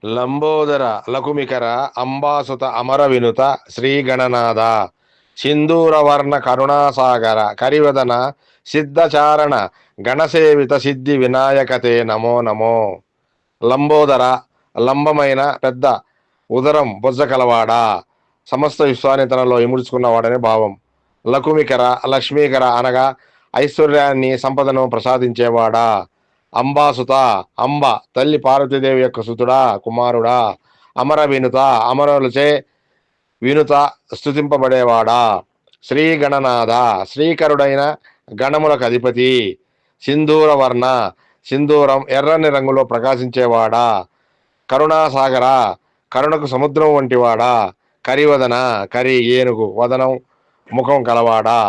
లంబోదర లకుమికర అంబాసుత అమర వినుత శ్రీగణనాథ సింధూరవర్ణ కరుణాసాగర కరివదన సిద్ధచారణ గణసేవిత సిద్ధి వినాయకతే నమో నమో. లంబోదర లంబమైన పెద్ద ఉదరం బొజ్జ కలవాడా, సమస్త విశ్వాన్ని తనలో ఇముడ్చుకున్నవాడనే భావం. లకుమికర లక్ష్మీకర అనగా ఐశ్వర్యాన్ని సంపదను ప్రసాదించేవాడా. అంబాసుత అంబ తల్లి పార్వతీదేవి యొక్క సుతుడా కుమారుడా. అమర వినుత అమరులచే వినుత స్తుతింపబడేవాడా. శ్రీ గణనాథ శ్రీకరుడైన గణములకు అధిపతి. సింధూర వర్ణ సింధూరం ఎర్రని రంగులో ప్రకాశించేవాడా. కరుణాసాగర కరుణకు సముద్రం వంటివాడా. కరివదన కరి ఏనుగు వదనం ముఖం కలవాడా.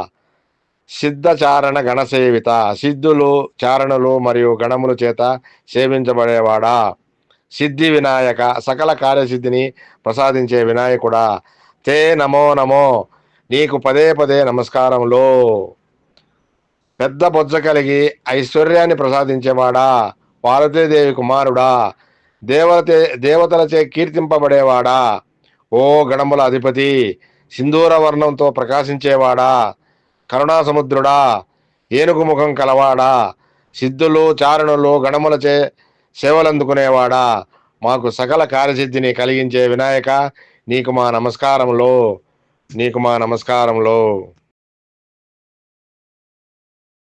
సిద్ధచారణ గణసేవిత సిద్ధులు చారణులు మరియు గణముల చేత సేవించబడేవాడా. సిద్ధి వినాయక సకల కార్యసిద్ధిని ప్రసాదించే వినాయకుడా. తే నమో నమో నీకు పదే పదే నమస్కారములో. పెద్ద బొజ్జ కలిగి ఐశ్వర్యాన్ని ప్రసాదించేవాడా. పార్వతీదేవి కుమారుడా. దేవతలచే కీర్తింపబడేవాడా. ఓ గణముల అధిపతి సింధూర వర్ణంతో ప్రకాశించేవాడా. కరుణా సముద్రుడా. ఏనుగు ముఖం కలవాడా. సిద్ధులు చారణులు గణములచే సేవలందుకునేవాడా. మాకు సకల కార్యసిద్ధిని కలిగించే వినాయక నీకు మా నమస్కారములో.